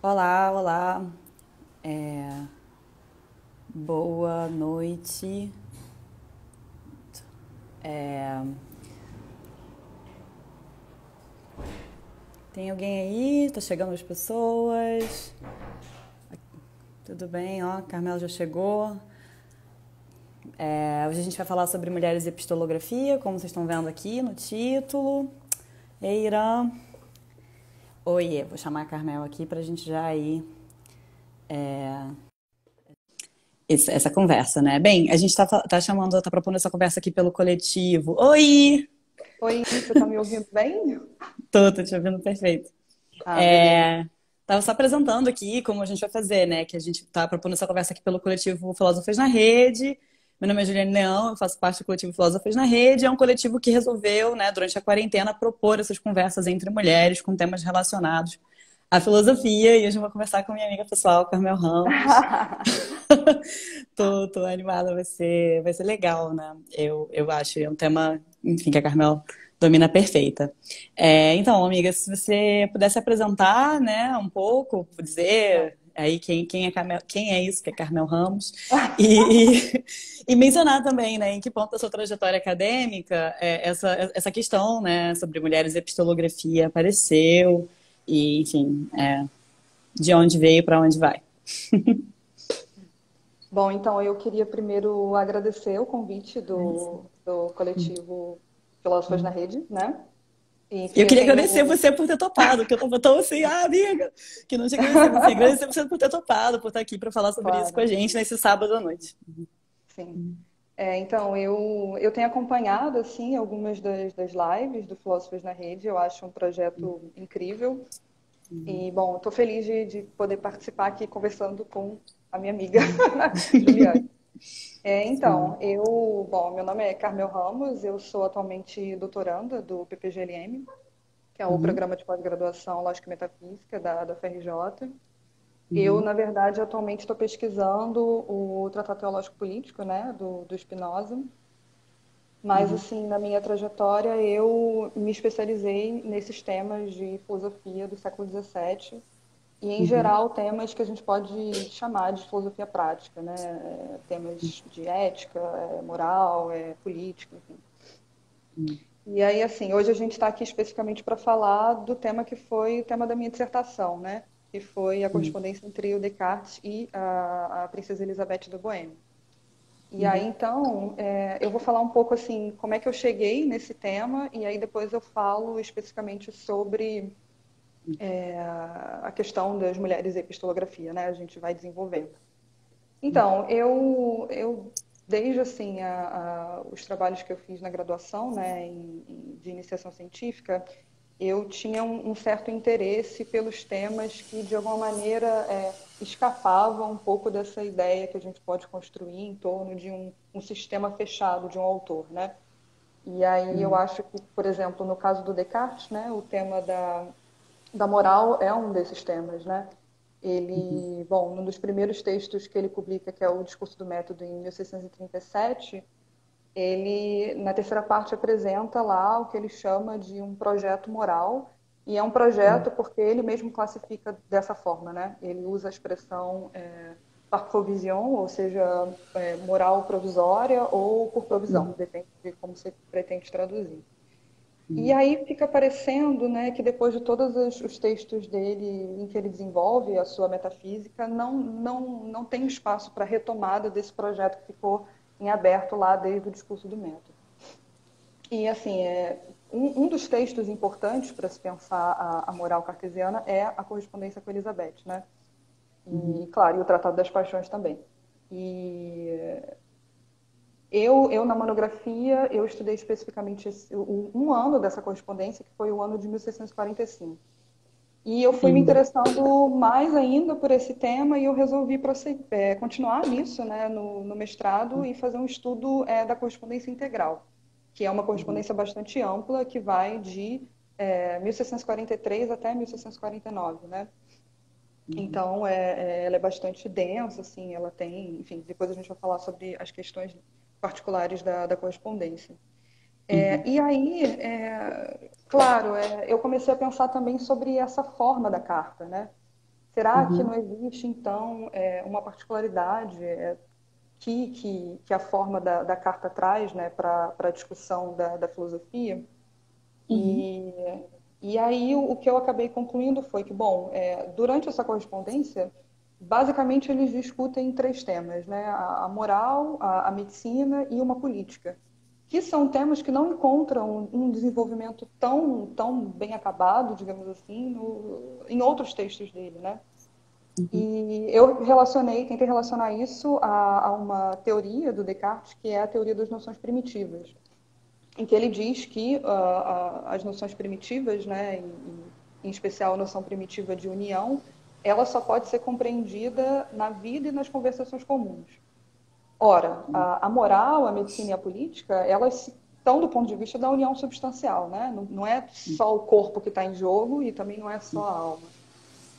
Olá, olá. É, boa noite. É, tem alguém aí? Tá chegando as pessoas. Tudo bem, ó, Carmela já chegou. Hoje a gente vai falar sobre mulheres e epistolografia, como vocês estão vendo aqui no título. Ei, Irã. Oiê, vou chamar a Carmel aqui pra gente já ir essa conversa, né? Bem, a gente tá chamando, tá propondo essa conversa aqui pelo coletivo. Oi! Oi, você tá me ouvindo bem? Tô te ouvindo perfeito. Ah, beleza. É, Tava só apresentando aqui como a gente vai fazer, né? Que a gente tá propondo essa conversa aqui pelo coletivo Filósofos na Rede. Meu nome é Juliane Leão, eu faço parte do coletivo Filósofos na Rede. É um coletivo que resolveu, né, durante a quarentena, propor essas conversas entre mulheres com temas relacionados à filosofia. E hoje eu vou conversar com minha amiga pessoal, Carmel Ramos. Tô animada, vai ser legal, né? Eu acho, é um tema, enfim, que a Carmel domina perfeita. Então, amiga, se você pudesse apresentar, né, um pouco, Tá. dizer aí quem é quem é isso que é Carmel Ramos, e, e mencionar também, né, em que ponto da sua trajetória acadêmica essa questão, né, sobre mulheres e epistolografia apareceu, e, enfim, de onde veio para onde vai. Bom, então eu queria primeiro agradecer o convite do coletivo Filósofos na Rede, né? E, Eu enfim, eu queria agradecer tenho. você por ter topado, porque eu tava tão assim, amiga, que não tinha que agradecer você. Agradecer você por ter topado, por estar aqui para falar sobre isso com a Claro, gente nesse sábado à noite. sim. Então, eu tenho acompanhado, assim, algumas das lives do Filósofos na Rede. Eu acho um projeto incrível. E, bom, estou feliz de poder participar aqui conversando com a minha amiga, Juliane. Bom, meu nome é Carmel Ramos, eu sou atualmente doutoranda do PPGLM, que é o Uhum, Programa de Pós-Graduação Lógica e Metafísica da UFRJ. Eu, uhum, na verdade, atualmente estou pesquisando o Tratado Teológico Político, né, do Spinoza, mas, uhum, assim, na minha trajetória, eu me especializei nesses temas de filosofia do século XVII e, em uhum, geral, temas que a gente pode chamar de filosofia prática, né? Temas de ética, moral, política, enfim. uhum, E aí, assim, hoje a gente está aqui especificamente para falar do tema que foi o tema da minha dissertação, né? Que foi a uhum, correspondência entre o Descartes e a Princesa Elizabeth da Boêmia. E aí, uhum, então, eu vou falar um pouco, assim, como é que eu cheguei nesse tema, e aí depois eu falo especificamente sobre a questão das mulheres e epistolografia, né? A gente vai desenvolvendo. Então, eu desde assim os trabalhos que eu fiz na graduação, né, de iniciação científica, eu tinha um certo interesse pelos temas que de alguma maneira escapavam um pouco dessa ideia que a gente pode construir em torno de um sistema fechado de um autor, né? E aí eu uhum, acho que, por exemplo, no caso do Descartes, né, o tema da moral é um desses temas, né? uhum, Ele, bom, num dos primeiros textos que ele publica, que é o Discurso do Método, em 1637, ele, na terceira parte, apresenta lá o que ele chama de um projeto moral, e é um projeto porque ele mesmo classifica dessa forma, né? Ele usa a expressão par provision, ou seja, moral provisória ou por provisão, uhum, depende de como você pretende traduzir. E uhum, aí fica parecendo, né, que depois de todos os textos dele em que ele desenvolve a sua metafísica, não tem espaço para retomada desse projeto que ficou em aberto lá desde o discurso do método. E assim, um dos textos importantes para se pensar a moral cartesiana é a correspondência com Elizabeth, né? uhum, E claro, e o Tratado das Paixões também. E na monografia, eu estudei especificamente um ano dessa correspondência, que foi o ano de 1645. E eu fui me uhum, interessando mais ainda por esse tema e eu resolvi continuar nisso, né, no mestrado e fazer um estudo da correspondência integral, que é uma uhum, correspondência bastante ampla, que vai de 1643 até 1649, né? uhum, Então, ela é bastante densa, assim, ela tem, enfim, depois a gente vai falar sobre as questões particulares da correspondência. uhum, E aí, claro, eu comecei a pensar também sobre essa forma da carta, né? Será que Uhum. não existe, então, uma particularidade que a forma da carta traz, né, para a discussão da filosofia? Uhum. E, e aí o que eu acabei concluindo foi que, bom, durante essa correspondência, basicamente eles discutem três temas, né? A moral, a medicina e uma política, que são temas que não encontram um desenvolvimento tão bem acabado, digamos assim, em outros textos dele, né? Uhum. E eu tentei relacionar isso a uma teoria do Descartes, que é a teoria das noções primitivas, em que ele diz que as noções primitivas, né, em especial a noção primitiva de união, ela só pode ser compreendida na vida e nas conversações comuns. Ora, a moral, a medicina e a política, elas estão do ponto de vista da união substancial, né? Não é só o corpo que está em jogo e também não é só a alma.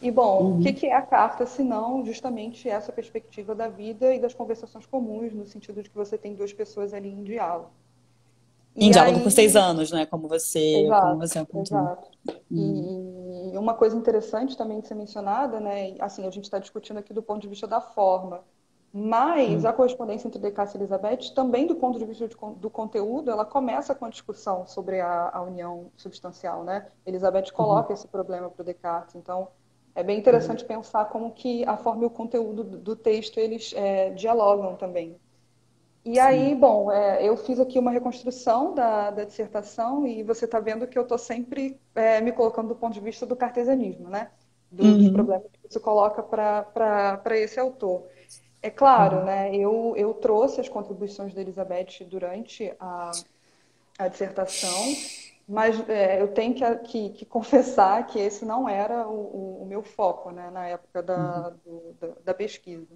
E, bom, o que Uhum. que é a carta, se não justamente essa perspectiva da vida e das conversações comuns, no sentido de que você tem duas pessoas ali em diálogo. Em E diálogo por seis aí, anos, né? Como exato, você apontou. exato. Uhum. E uma coisa interessante também de ser mencionada, né? Assim, a gente está discutindo aqui do ponto de vista da forma, mas a correspondência entre Descartes e Elizabeth, também do ponto de vista do conteúdo, ela começa com a discussão sobre a união substancial, né? Elizabeth Uhum. coloca esse problema para o Descartes, então é bem Uhum. interessante pensar como que a forma e o conteúdo do texto eles dialogam também. E Sim. aí, bom, eu fiz aqui uma reconstrução da dissertação e você está vendo que eu estou sempre me colocando do ponto de vista do cartesianismo, né? Dos Uhum. problemas que isso coloca para esse autor. É claro, Uhum. né? Eu trouxe as contribuições da Elizabeth durante a dissertação, mas eu tenho que confessar que esse não era o meu foco, né, na época Uhum. da pesquisa.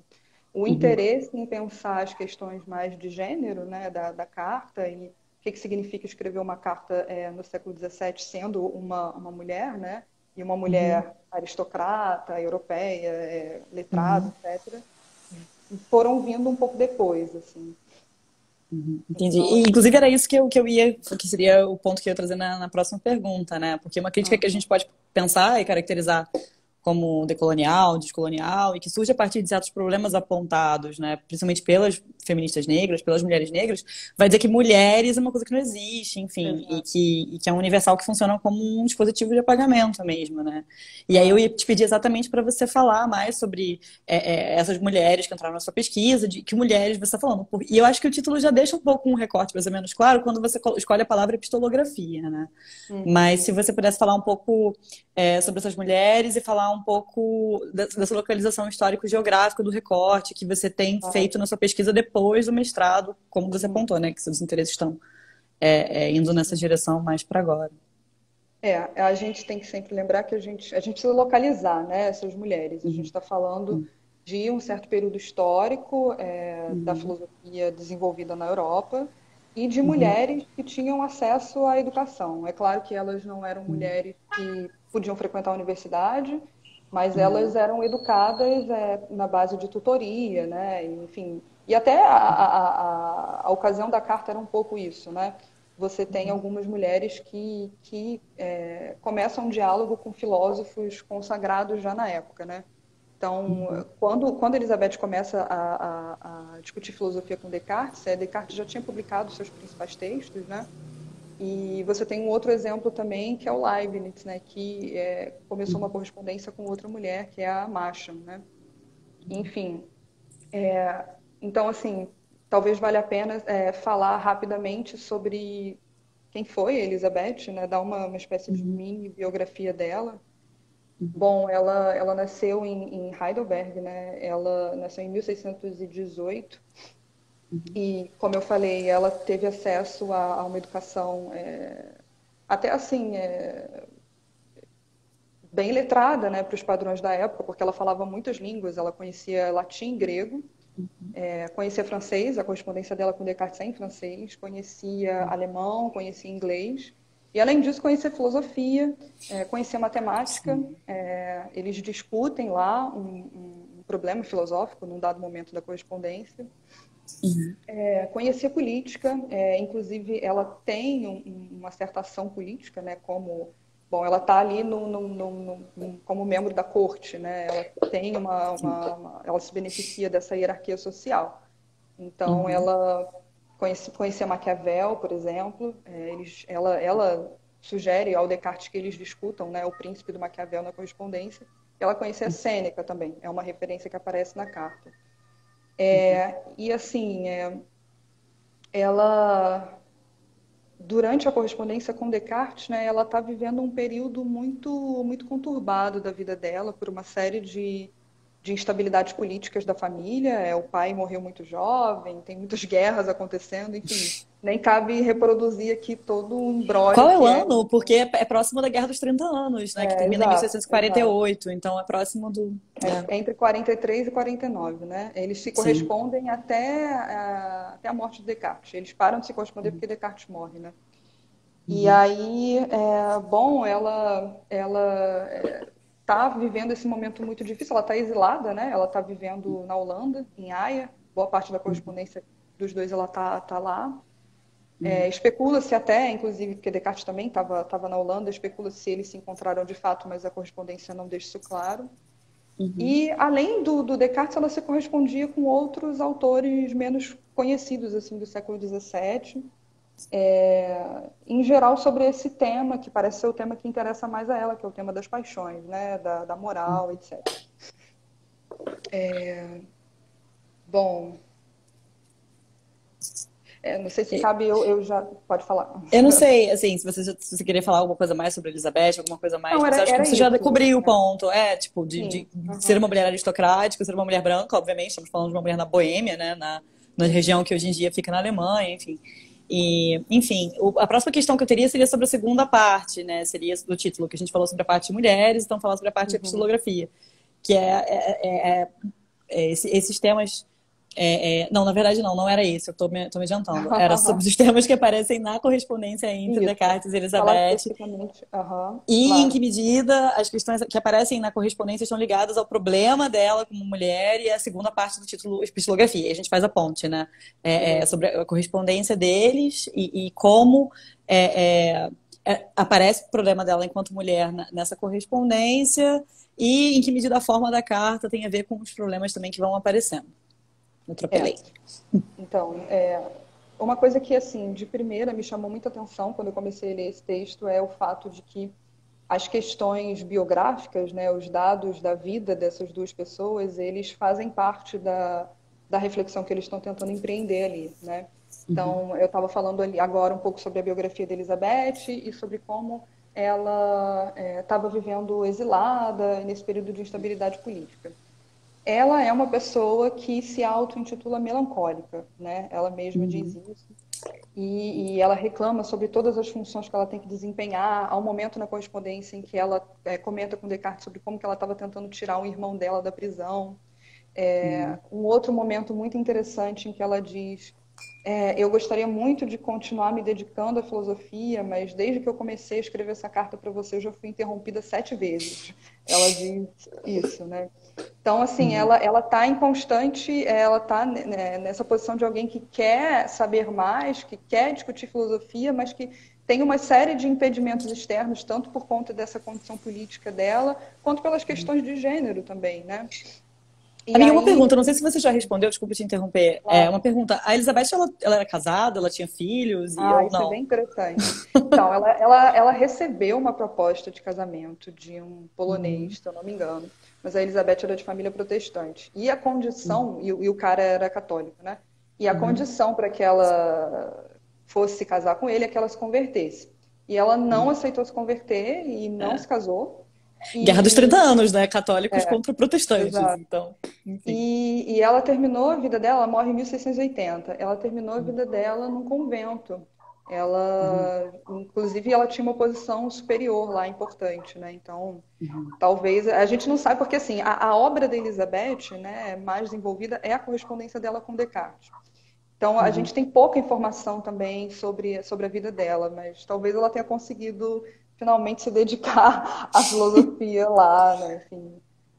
O Uhum. interesse em pensar as questões mais de gênero, né, da carta e o que significa escrever uma carta no século XVII sendo uma mulher, né, e uma Uhum. mulher aristocrata, europeia, letrada, Uhum. etc., foram vindo um pouco depois, assim. Uhum. Entendi. Então, E, inclusive, era isso que seria o ponto que eu ia trazer na próxima pergunta, né? Porque uma crítica que a gente pode pensar e caracterizar como decolonial, descolonial, e que surge a partir de certos problemas apontados, né, principalmente pelas feministas negras, pelas mulheres negras, vai dizer que mulheres é uma coisa que não existe, enfim, exato. e que é um universal que funciona como um dispositivo de apagamento mesmo, né? E aí eu Claro. ia te pedir exatamente para você falar mais sobre essas mulheres que entraram na sua pesquisa, de que mulheres você está falando. E eu acho que o título já deixa um pouco um recorte mais ou menos claro quando você escolhe a palavra epistolografia, né? Mas Uhum. se você pudesse falar um pouco sobre essas mulheres e falar um pouco dessa localização histórico-geográfica do recorte que você tem Claro. feito na sua pesquisa depois do mestrado, como você Uhum. apontou, né? Que seus interesses estão indo nessa direção mais para agora. A gente tem que sempre lembrar que a gente precisa localizar, né, essas mulheres. A gente Uhum. está falando Uhum. de um certo período histórico da Uhum. filosofia desenvolvida na Europa e de Uhum. mulheres que tinham acesso à educação. É claro que elas não eram Uhum. mulheres que podiam frequentar a universidade, mas Uhum. elas eram educadas na base de tutoria, né, enfim. E até a ocasião da carta era um pouco isso, né? Você tem algumas mulheres que começam um diálogo com filósofos consagrados já na época, né? Então, Uhum. quando Elizabeth começa a discutir filosofia com Descartes, Descartes já tinha publicado seus principais textos, né? E você tem um outro exemplo também, que é o Leibniz, né? Que começou uma correspondência com outra mulher, que é a Macham, né? Enfim, então, assim, talvez valha a pena falar rapidamente sobre quem foi a Elizabeth, né? Dar uma espécie de Uhum. mini biografia dela. Uhum. Bom, ela nasceu em Heidelberg, né? Ela nasceu em 1618 Uhum. e, como eu falei, ela teve acesso a uma educação até assim bem letrada, né, para os padrões da época, porque ela falava muitas línguas. Ela conhecia latim, grego, conhecia francês, a correspondência dela com Descartes é em francês, conhecia alemão, conhecia inglês, e além disso conhecia filosofia, conhecia matemática. Sim. Eles discutem lá um problema filosófico num dado momento da correspondência. Uhum. Conhecia política, inclusive ela tem uma certa ação política, né, como Bom, ela está ali como membro da corte, né? Ela tem ela se beneficia dessa hierarquia social. Então, Uhum. ela conhecia Maquiavel, por exemplo. Ela sugere ao Descartes que eles discutam, né, o príncipe do Maquiavel na correspondência. Ela conhecia Sêneca também. É uma referência que aparece na carta. E assim, ela durante a correspondência com Descartes, né, ela está vivendo um período muito conturbado da vida dela por uma série de instabilidades políticas da família. O pai morreu muito jovem, tem muitas guerras acontecendo, enfim. Nem cabe reproduzir aqui todo o imbróglio Qual é o que é. ano? Porque é próximo da Guerra dos 30 Anos, né? Que termina em Exato, exato. 1648, então é próximo do. É entre 43 e 49, né? Eles se Sim. correspondem até a morte de Descartes. Eles param de se corresponder porque Descartes morre, né? E Uhum. aí, bom, ela está vivendo esse momento muito difícil. Ela está exilada, né? Ela está vivendo na Holanda, em Haia. Boa parte da Uhum. correspondência dos dois ela tá lá. Uhum. Especula-se até, inclusive, porque Descartes também estava na Holanda, especula-se se eles se encontraram de fato, mas a correspondência não deixa isso claro. Uhum. E além do Descartes, ela se correspondia com outros autores menos conhecidos assim do século XVII, em geral sobre esse tema, que parece ser o tema que interessa mais a ela, que é o tema das paixões, né, da moral, etc. Bom, não sei se cabe, eu já... Pode falar. Eu não sei, assim, se você queria falar alguma coisa mais sobre Elizabeth, alguma coisa mais, Não, mas eu acho que era você já isso. cobriu o ponto. Tipo, Sim. de ser Uhum. uma mulher aristocrática, ser uma mulher branca, obviamente, estamos falando de uma mulher na Boêmia, né, na Uhum. região que hoje em dia fica na Alemanha, enfim. E, enfim, a próxima questão que eu teria seria sobre a segunda parte, né, seria do título, que a gente falou sobre a parte de mulheres, então falar sobre a parte de Uhum. epistolografia, que esses temas não, na verdade não era isso, tô me adiantando. Era sobre os temas que aparecem na correspondência entre Isso. Descartes e Falar Elizabeth especificamente. Aham, e em que claro. medida as questões que aparecem na correspondência estão ligadas ao problema dela como mulher e a segunda parte do título epistolografia. E a gente faz a ponte, né? Beleza. Sobre a correspondência deles e como aparece o problema dela enquanto mulher nessa correspondência e em que medida a forma da carta tem a ver com os problemas também que vão aparecendo. Eu É. atropelei. Então, uma coisa que, assim, de primeira me chamou muita atenção quando eu comecei a ler esse texto é o fato de que as questões biográficas, né, os dados da vida dessas duas pessoas, eles fazem parte da reflexão que eles estão tentando empreender ali, né? Uhum. Então, eu estava falando ali agora um pouco sobre a biografia de Elizabeth e sobre como ela estava vivendo exilada nesse período de instabilidade política. Ela é uma pessoa que se auto-intitula melancólica, né? Ela mesma diz Uhum. isso. E ela reclama sobre todas as funções que ela tem que desempenhar. Há um momento na correspondência em que ela comenta com Descartes sobre como que ela estava tentando tirar um irmão dela da prisão. Uhum. Um outro momento muito interessante em que ela diz: eu gostaria muito de continuar me dedicando à filosofia, mas desde que eu comecei a escrever essa carta para você, eu já fui interrompida 7 vezes. Ela diz isso, né? Então, assim, Uhum. ela está em constante, ela está nessa posição de alguém que quer saber mais, que quer discutir filosofia, mas que tem uma série de impedimentos externos, tanto por conta dessa condição política dela, quanto pelas questões de gênero também, né? E Amiga, uma aí, pergunta, não sei se você já respondeu, desculpa te interromper. Uma claro. pergunta, a Elizabeth, ela era casada, ela tinha filhos e Ah, ou isso é não? bem interessante. Então, ela recebeu uma proposta de casamento de um Uhum. polonês, se eu não me engano, mas a Elizabeth era de família protestante. E a Uhum. condição, e o cara era católico, né? E a Uhum. condição para que ela fosse se casar com ele é que ela se convertesse. E ela não Uhum. aceitou se converter e não É. se casou. Guerra dos 30 E, anos, né? Católicos é, contra protestantes, exato. então, enfim. E ela terminou a vida dela, ela morre em 1680. Ela terminou a Uhum. vida dela num convento. Uhum. Inclusive, ela tinha uma posição superior lá, importante, né? Então, Uhum. talvez a gente não sabe porque assim a obra da Elizabeth, né, mais desenvolvida é a correspondência dela com Descartes. Então, a Uhum. gente tem pouca informação também sobre a vida dela, mas talvez ela tenha conseguido finalmente se dedicar à filosofia lá, né? Enfim.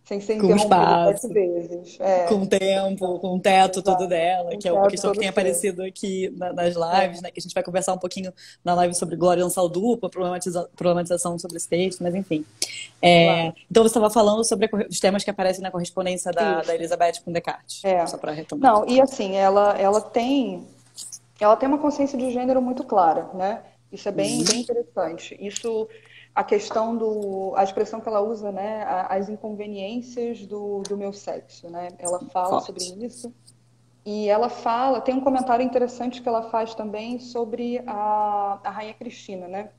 sem ser Com interrompido 7 espaço, vezes. com tempo, com o teto todo Exato. dela, Um que é uma teto questão que todo tem seu. aparecido aqui nas lives, É, né? Que a gente vai conversar um pouquinho na live sobre Glória lançar o duplo, problematização sobre esse texto, mas enfim. claro. Então você estava falando sobre os temas que aparecem na correspondência da Isso. Elizabeth com Descartes, É. só para retomar. Não, e assim, ela tem uma consciência de gênero muito clara, né? Isso é bem interessante. Isso, a questão a expressão que ela usa, né? As inconveniências do meu sexo, né? Ela fala sobre Forte. isso. E ela fala, tem um comentário interessante que ela faz também sobre a Rainha Cristina, né?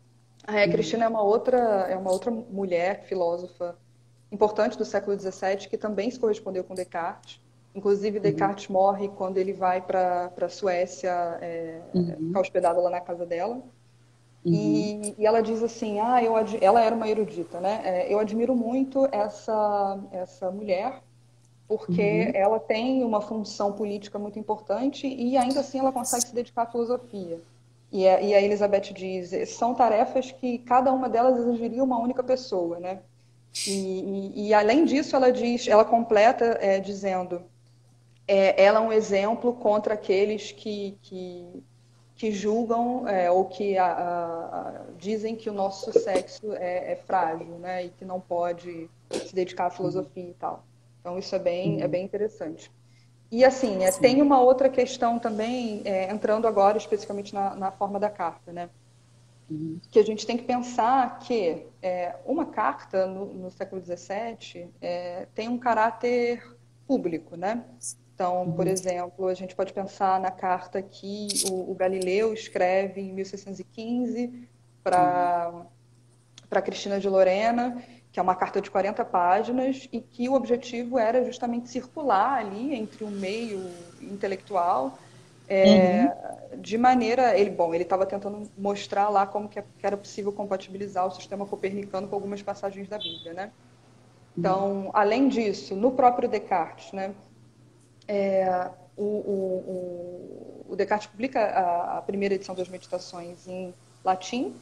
A Rainha Cristina é uma outra mulher filósofa importante do século XVII que também se correspondeu com Descartes. Inclusive, Descartes morre quando ele vai para a Suécia, ficar hospedado lá na casa dela. E ela diz assim, ela era uma erudita, né? Eu admiro muito essa mulher porque ela tem uma função política muito importante e ainda assim ela consegue se dedicar à filosofia. E a Elizabeth diz, são tarefas que cada uma delas exigiria uma única pessoa, né? E além disso, ela completa dizendo, ela é um exemplo contra aqueles que julgam ou que dizem que o nosso sexo é frágil, né? E que não pode se dedicar à filosofia e tal. Então, isso é bem interessante. E assim, Sim. tem uma outra questão também, entrando agora especificamente na forma da carta, né? Que a gente tem que pensar que uma carta no século XVII tem um caráter público, né? Então, por exemplo, a gente pode pensar na carta que o Galileu escreve em 1615 para Cristina de Lorena, que é uma carta de 40 páginas e que o objetivo era justamente circular ali entre o meio intelectual de maneira, ele estava tentando mostrar lá como que era possível compatibilizar o sistema copernicano com algumas passagens da Bíblia, né? Então, além disso, no próprio Descartes, né, o Descartes publica a primeira edição das Meditações em latim.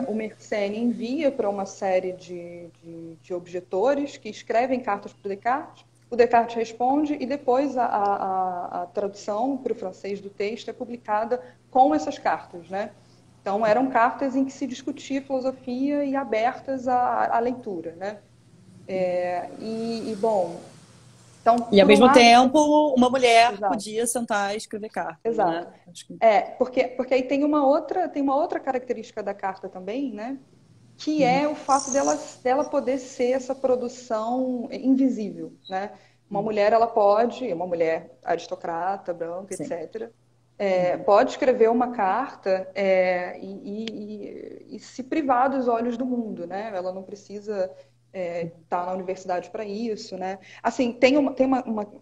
O Mersenne envia para uma série de objetores que escrevem cartas para o Descartes. O Descartes responde e depois a tradução para o francês do texto é publicada com essas cartas, né? Então, eram cartas em que se discutia filosofia e abertas à leitura, né? Bom, então, E ao por um mesmo lado, tempo, uma mulher exato. podia sentar e escrever cartas, Exato. né? Acho que... Porque aí tem uma outra característica da carta também, né? Que é o fato dela poder ser essa produção invisível, né? Uma mulher aristocrata, branca, Sim. etc., pode escrever uma carta e se privar dos olhos do mundo, né? Ela não precisa estar na universidade para isso, né? Assim,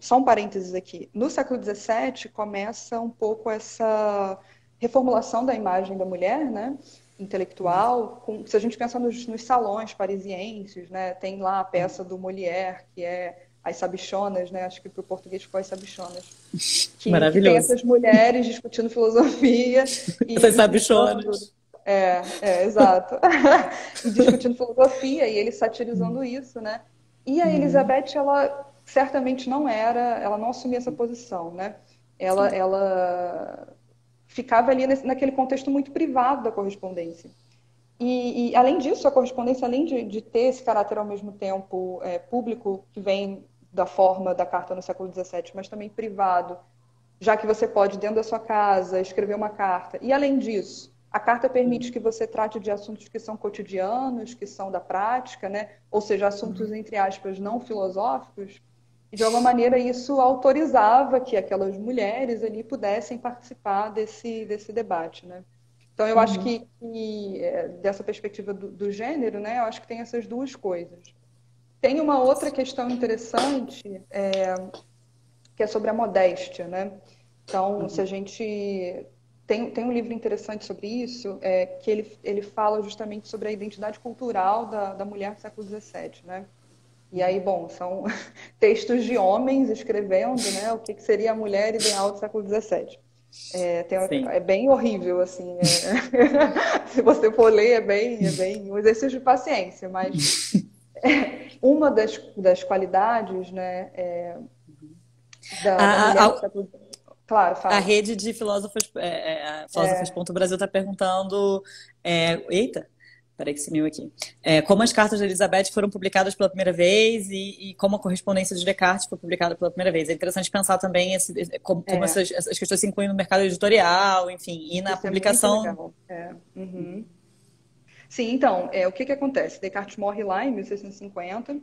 só um parênteses aqui. No século XVII começa um pouco essa reformulação da imagem da mulher, né? Intelectual. Se a gente pensar nos salões parisienses, né? Tem lá a peça do Molière, que é As Sabichonas, né? Acho que para o português ficou As Sabichonas. Que tem Maravilhoso. essas mulheres discutindo filosofia Essas e pintando. sabichonas. Exato. E discutindo filosofia e ele satirizando isso, né? E a Elizabeth, ela certamente ela não assumia essa posição, né? Ela ficava ali naquele contexto muito privado da correspondência. Além disso, a correspondência, além de ter esse caráter ao mesmo tempo público, que vem da forma da carta no século XVII, mas também privado, já que você pode, dentro da sua casa, escrever uma carta. E, além disso, a carta permite que você trate de assuntos que são cotidianos, que são da prática, né? Ou seja, assuntos, entre aspas, não filosóficos. E, de alguma maneira, isso autorizava que aquelas mulheres ali pudessem participar desse debate, né? Então, eu acho que dessa perspectiva do gênero, né, eu acho que tem essas duas coisas. Tem uma outra questão interessante, que é sobre a modéstia, né? Então, se a gente tem um livro interessante sobre isso, que ele fala justamente sobre a identidade cultural da mulher do século XVII, né? E aí, bom, são textos de homens escrevendo, né, o que seria a mulher ideal do século XVII. Sim. É bem horrível, assim. Se você for ler, é bem um exercício de paciência, mas uma das qualidades, né, da A, mulher a, do século... Claro, a fala. rede de filósofos, Filósofos.Brasil está perguntando. Eita, peraí que sumiu aqui. Como as cartas de Elizabeth foram publicadas pela primeira vez e como a correspondência de Descartes foi publicada pela primeira vez. É interessante pensar também como É, essas questões se incluem no mercado editorial, enfim, e na isso é muito publicação. legal. É. Uhum. Sim, então, o que que acontece? Descartes morre lá em 1650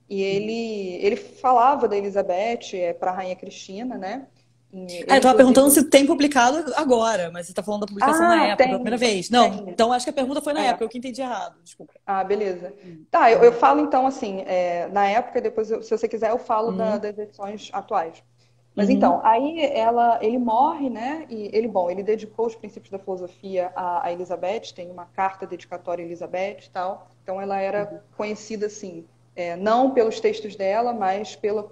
e ele falava da Elizabeth para a Rainha Cristina, né? Eu Ele, estava perguntando inclusive... se tem publicado agora, mas você está falando da publicação na Ah, época, pela primeira vez. Não, tem. então acho que a pergunta foi na É. época, eu que entendi errado, desculpa. Ah, beleza. Tá, eu falo então assim, na época, depois, se você quiser, eu falo Uhum, das edições atuais. Mas então, uhum, aí ele morre, né? E ele dedicou os princípios da filosofia a Elizabeth, tem uma carta dedicatória a Elizabeth e tal. Então ela era conhecida assim, não pelos textos dela, mas pelo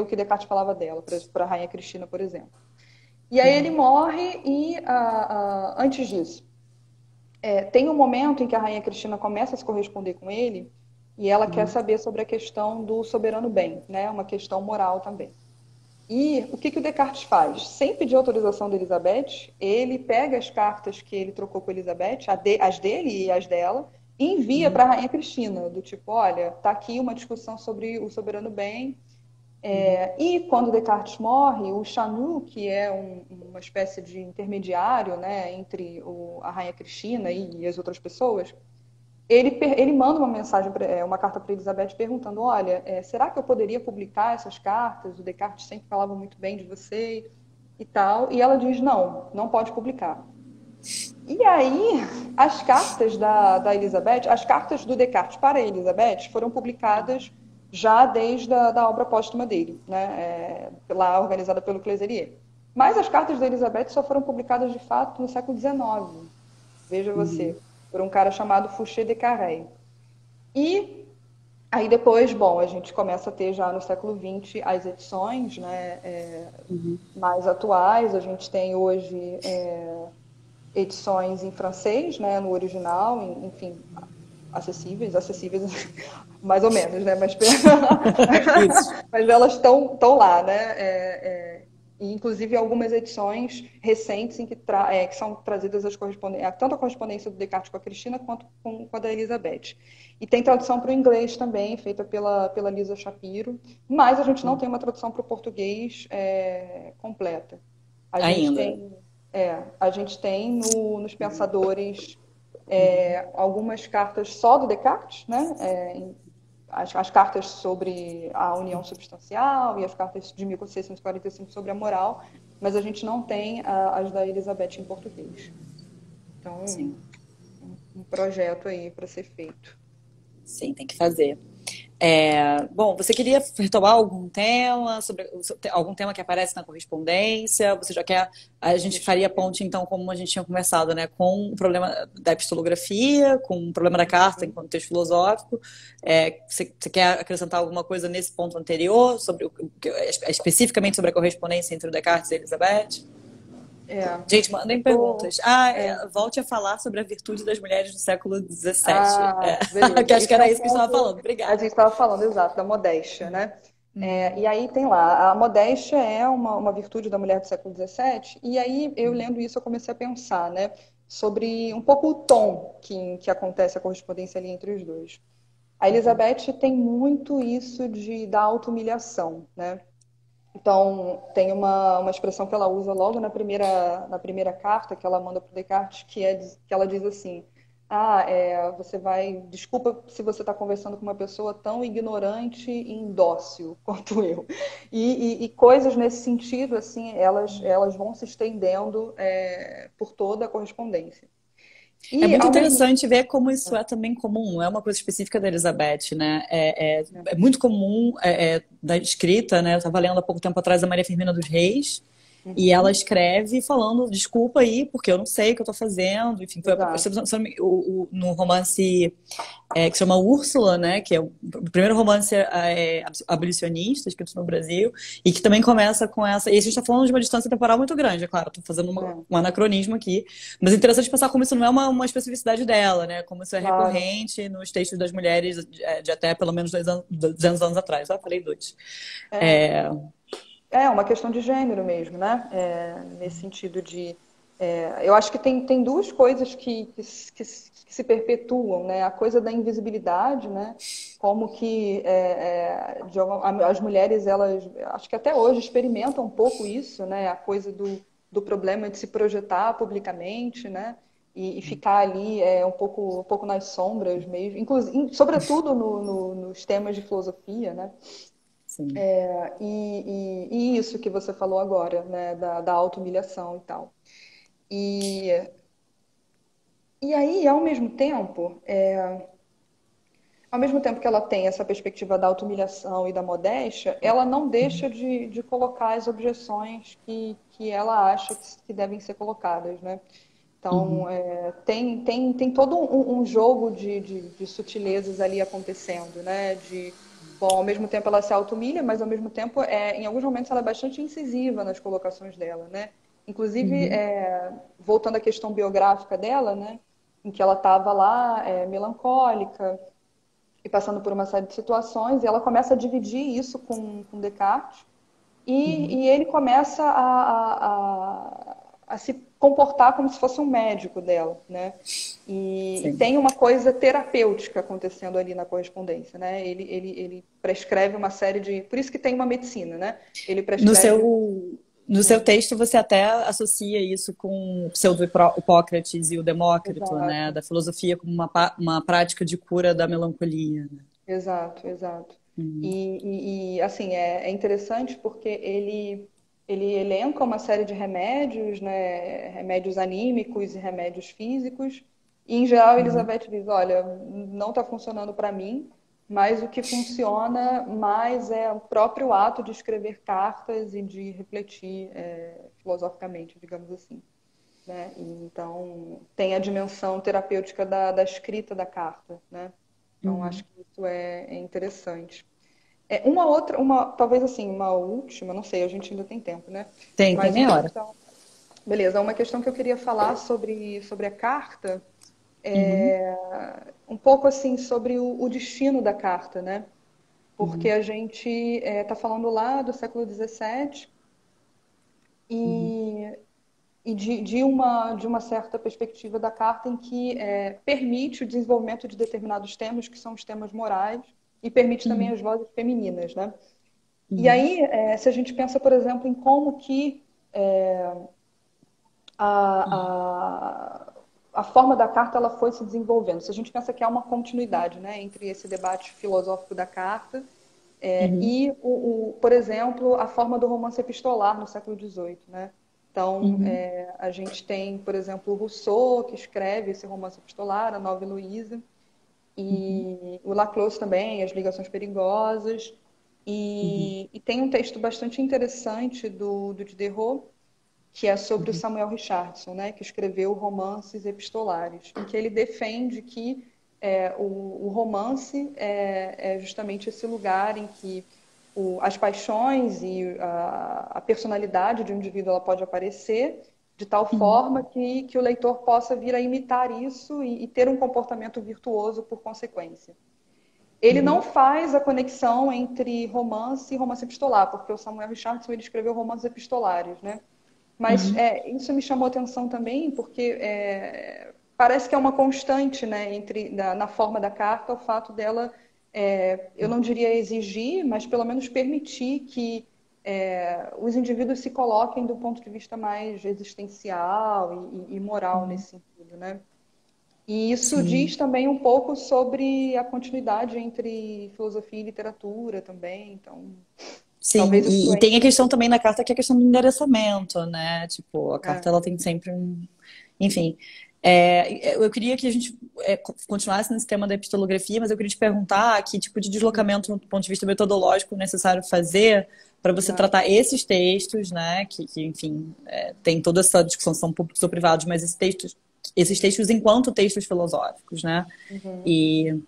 que Descartes falava dela, para a Rainha Cristina, por exemplo. E aí ele uhum, morre e antes disso, tem um momento em que a Rainha Cristina começa a se corresponder com ele e ela quer uhum, saber sobre a questão do soberano bem, né? Uma questão moral também. E o que o Descartes faz? Sem pedir autorização da Elizabeth, ele pega as cartas que ele trocou com a Elizabeth, as dele e as dela, e envia uhum, para a Rainha Cristina, do tipo, olha, tá aqui uma discussão sobre o soberano bem. uhum, E quando Descartes morre, o Chanu, que é uma espécie de intermediário, né, entre a Rainha Cristina e as outras pessoas, ele manda uma mensagem, uma carta para Elizabeth perguntando: olha, será que eu poderia publicar essas cartas? O Descartes sempre falava muito bem de você e tal. E ela diz: não, não pode publicar. E aí, as cartas da Elizabeth, as cartas do Descartes para a Elizabeth foram publicadas já desde da obra póstuma dele, né? Lá organizada pelo Cléserier. Mas as cartas da Elizabeth só foram publicadas de fato no século XIX. Veja uhum, você, por um cara chamado Fouché de Carrey. E aí depois, bom, a gente começa a ter já no século XX as edições, né, uhum. mais atuais. A gente tem hoje edições em francês, né, no original, enfim, acessíveis mais ou menos, né, mas, Isso. mas elas estão lá, né, e inclusive algumas edições recentes em que são trazidas tanto a correspondência do Descartes com a Cristina quanto com a da Elizabeth. E tem tradução para o inglês também, feita pela Lisa Shapiro, mas a gente não tem uma tradução para o português completa. A gente Ainda. tem, a gente tem nos pensadores algumas cartas só do Descartes, né? As cartas sobre a união substancial e as cartas de 1645 sobre a moral, mas a gente não tem as da Elizabeth em português. Então, Sim, um projeto aí para ser feito. sim, tem que fazer. Bom, você queria retomar algum tema algum tema que aparece na correspondência? Você já quer? A gente Deixa eu faria ver. ponte, então, como a gente tinha conversado, né? Com o problema da epistolografia, com o problema da carta enquanto texto filosófico. Você quer acrescentar alguma coisa nesse ponto anterior, especificamente sobre a correspondência entre o Descartes e a Elizabeth? É, Gente, eu mandem tô. perguntas. É, Volte a falar sobre a virtude das mulheres do século XVII. Que beleza. acho que Isso é era um isso que a gente estava ponto. falando. A Obrigada. gente estava falando, exato, da modéstia, né? E aí tem lá, a modéstia é uma virtude da mulher do século XVII, e aí eu lendo isso eu comecei a pensar, né, sobre um pouco o tom que acontece a correspondência ali entre os dois. A Elizabeth tem muito isso da auto-humilhação, né? Então, tem uma expressão que ela usa logo na primeira carta que ela manda para o Descartes, que ela diz assim: desculpa se você está conversando com uma pessoa tão ignorante e indócil quanto eu. E coisas nesse sentido, assim, elas vão se estendendo por toda a correspondência. É E, muito ao mesmo interessante ver como isso é também comum, não é uma coisa específica da Elizabeth, né? É muito comum da escrita, né? Eu estava lendo há pouco tempo atrás a Maria Firmina dos Reis, E ela Uhum. escreve falando, desculpa aí, porque eu não sei o que eu tô fazendo. Enfim, Exato. no romance que se chama Úrsula, né? Que é o primeiro romance abolicionista escrito no Brasil, e que também começa com essa. E a gente está falando de uma distância temporal muito grande, é claro, estou fazendo É, um anacronismo aqui, mas é interessante pensar como isso não é uma especificidade dela, né? Como isso é claro. recorrente nos textos das mulheres de até pelo menos 200 anos atrás. Ah, falei dois. É, É, é uma questão de gênero mesmo, né? Nesse sentido de. Eu acho que tem duas coisas que se perpetuam, né? A coisa da invisibilidade, né? Como que as mulheres, elas, acho que até hoje experimentam um pouco isso, né? A coisa do problema de se projetar publicamente, né? E ficar ali um pouco nas sombras mesmo, inclusive, sobretudo nos temas de filosofia, né? sim. E isso que você falou agora, né, da auto-humilhação e tal. E, e aí, ao mesmo tempo que ela tem essa perspectiva da auto-humilhação e da modéstia, ela não deixa de colocar as objeções que ela acha que devem ser colocadas, né? Então, Uhum. tem todo um jogo de sutilezas ali acontecendo, né? Bom, ao mesmo tempo ela se auto-humilha, mas ao mesmo tempo, em alguns momentos, ela é bastante incisiva nas colocações dela, né? Inclusive, Uhum. voltando à questão biográfica dela, né? Em que ela estava lá, melancólica, e passando por uma série de situações, e ela começa a dividir isso com Descartes, Uhum. e ele começa a se comportar como se fosse um médico dela, né? E Sim. tem uma coisa terapêutica acontecendo ali na correspondência, né? Ele prescreve uma série de... Por isso que tem uma medicina, né? Ele No prescreve... seu, no seu texto, você até associa isso com o pseudo-Hipócrates e o Demócrito, né? Exato, Da filosofia como uma prática de cura da melancolia, né? exato, exato. Uhum. Assim, é interessante porque ele elenca uma série de remédios, né? Remédios anímicos e remédios físicos. E, em geral, Uhum. Elizabeth diz: olha, não está funcionando para mim, mas o que funciona mais é o próprio ato de escrever cartas e de refletir filosoficamente, digamos assim. Né? E, então, tem a dimensão terapêutica da escrita da carta, né? Então, acho Uhum. que isso é interessante. Talvez assim, uma última, não sei, a gente ainda tem tempo, né? Tem Mas meia hora. beleza, uma questão que eu queria falar sobre a carta, Uhum. um pouco assim sobre o destino da carta, né? Porque Uhum. a gente está falando lá do século XVII Uhum. e, de uma certa perspectiva da carta em que permite o desenvolvimento de determinados temas, que são os temas morais, e permite também Uhum. as vozes femininas, né? E Uhum. aí, se a gente pensa, por exemplo, em como que a, a forma da carta ela foi se desenvolvendo, se a gente pensa que há uma continuidade, né, entre esse debate filosófico da carta Uhum. por exemplo, a forma do romance epistolar no século XVIII, né? Então, Uhum. a gente tem, por exemplo, o Rousseau, que escreve esse romance epistolar, a Nova Heloísa, Uhum. e o Laclos também, As Ligações Perigosas. Uhum. E tem um texto bastante interessante do Diderot, que é sobre o Uhum. Samuel Richardson, né, que escreveu romances epistolares, em que ele defende que o romance é justamente esse lugar em que as paixões e a personalidade de um indivíduo ela pode aparecer de tal Uhum. forma que o leitor possa vir a imitar isso e ter um comportamento virtuoso por consequência. Ele não Uhum. faz a conexão entre romance e romance epistolar, porque o Samuel Richardson ele escreveu romances epistolares, né? Mas Uhum. isso me chamou atenção também, porque parece que é uma constante, né, na forma da carta, o fato dela, eu não diria exigir, mas pelo menos permitir que os indivíduos se coloquem do ponto de vista mais existencial e moral Uhum. nesse sentido, né? E isso diz Sim. também um pouco sobre a continuidade entre filosofia e literatura também, então Sim, talvez isso e tem a questão também na carta que é a questão do endereçamento, né? Tipo, a carta é, ela tem sempre um. Enfim. Eu queria que a gente continuasse nesse tema da epistolografia, mas eu queria te perguntar que tipo de deslocamento, do ponto de vista metodológico, é necessário fazer para você Né? tratar esses textos, né? Enfim, tem toda essa discussão, são públicos ou privados, mas esses textos enquanto textos filosóficos, né? Uhum. E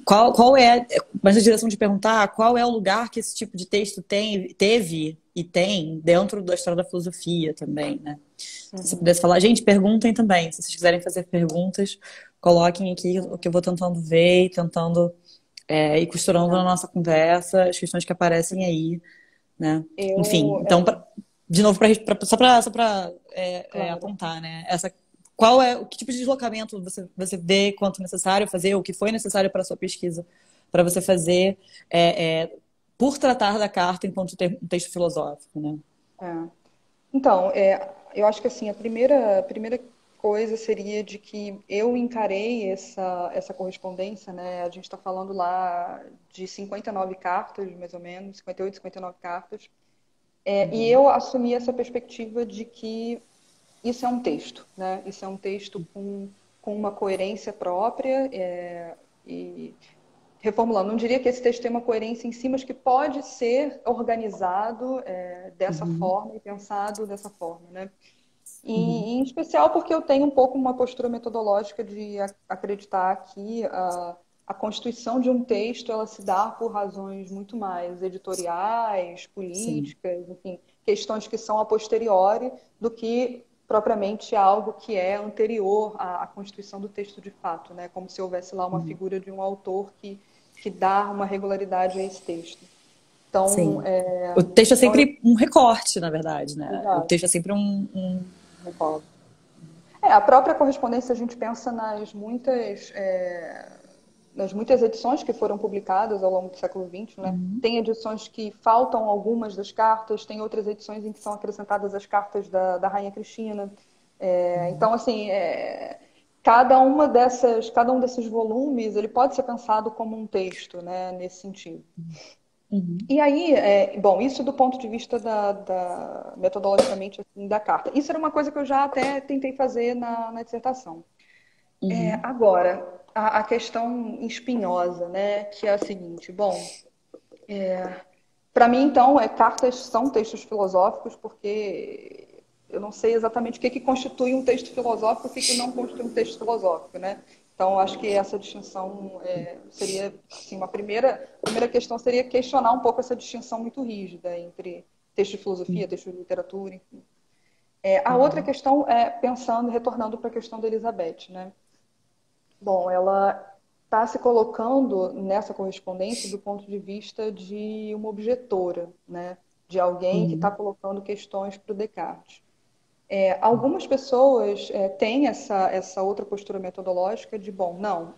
qual é, mas na direção de perguntar qual é o lugar que esse tipo de texto teve e tem dentro da história da filosofia também, né? Se você Uhum. pudesse falar, gente, perguntem também. Se vocês quiserem fazer perguntas, coloquem aqui o que eu vou tentando ver e tentando ir costurando na É. nossa conversa as questões que aparecem aí, né? Enfim, Eu, então, de novo, só para claro. apontar, né? Qual é, que tipo de deslocamento você vê quanto necessário fazer, o que foi necessário para a sua pesquisa, para você fazer por tratar da carta enquanto um texto filosófico, né? É. Então, eu acho que assim, a primeira coisa seria de que eu encarei essa correspondência, né? A gente está falando lá de 59 cartas, mais ou menos, 58, 59 cartas. E Uhum, eu assumi essa perspectiva de que isso é um texto, né? Isso é um texto com uma coerência própria, e reformulando, não diria que esse texto tem uma coerência em si, mas que pode ser organizado dessa uhum, forma e pensado dessa forma, né? uhum, E em especial porque eu tenho um pouco uma postura metodológica de acreditar que a constituição de um texto ela se dá por razões muito mais editoriais, sim. políticas, enfim, questões que são a posteriori do que propriamente algo que é anterior à constituição do texto de fato, né? Como se houvesse lá uma Uhum. figura de um autor que dá uma regularidade a esse texto. Então, Sim. O texto é então eu, sempre um recorte, na verdade, né? O exato. texto é sempre um recorte. A própria correspondência a gente pensa nas muitas edições que foram publicadas ao longo do século XX, né? Uhum. Tem edições que faltam algumas das cartas, tem outras edições em que são acrescentadas as cartas da Rainha Cristina. Então, assim, cada um desses volumes, ele pode ser pensado como um texto, né? Nesse sentido. Uhum. E aí, bom, isso do ponto de vista metodologicamente assim, da carta. Isso era uma coisa que eu já até tentei fazer na dissertação. Uhum. Agora, a questão espinhosa, né, que é a seguinte, bom, para mim, então, cartas são textos filosóficos, porque eu não sei exatamente o que constitui um texto filosófico e o que não constitui um texto filosófico, né? Então, acho que essa distinção seria, assim, uma primeira questão seria questionar um pouco essa distinção muito rígida entre texto de filosofia, Uhum. texto de literatura, enfim. A outra Uhum. questão é pensando, retornando para a questão da Elizabeth, né? Bom, ela está se colocando nessa correspondência do ponto de vista de uma objetora, né? De alguém que está Uhum. colocando questões para o Descartes. Algumas pessoas têm essa outra postura metodológica de, bom, não,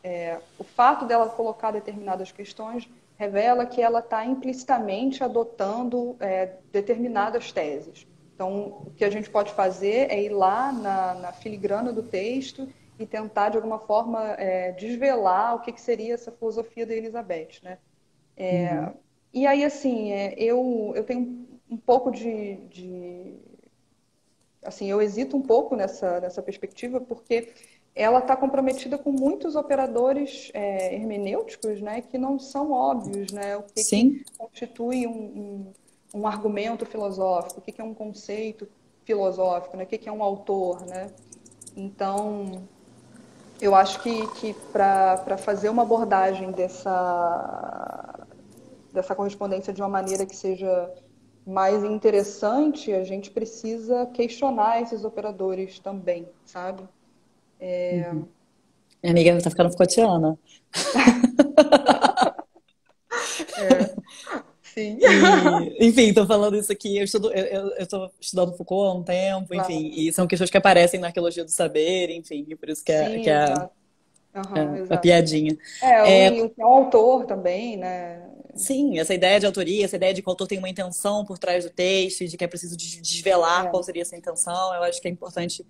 o fato dela colocar determinadas questões revela que ela está implicitamente adotando determinadas teses. Então, o que a gente pode fazer é ir lá na filigrana do texto e tentar, de alguma forma, desvelar o que seria essa filosofia da Elizabeth, né? Uhum. E aí, assim, eu tenho um pouco assim, eu hesito um pouco nessa perspectiva, porque ela está comprometida com muitos operadores hermenêuticos, né, que não são óbvios, né, o que Sim. constitui um argumento filosófico, o que é um conceito filosófico, né, o que é um autor, né. Então, eu acho que para fazer uma abordagem dessa correspondência de uma maneira que seja mais interessante, a gente precisa questionar esses operadores também, sabe? Uhum. Minha amiga tá ficando Foucaultiana. Sim, Enfim, tô falando isso aqui. Eu tô estudando Foucault há um tempo, enfim, claro. e são questões que aparecem na arqueologia do saber, enfim, e por isso Sim, que é exato. Aham, a exato. piadinha. E É, o que é um autor também, né? sim, essa ideia de autoria, essa ideia de que o autor tem uma intenção por trás do texto e de que é preciso desvelar qual É. seria essa intenção, eu acho que é importante.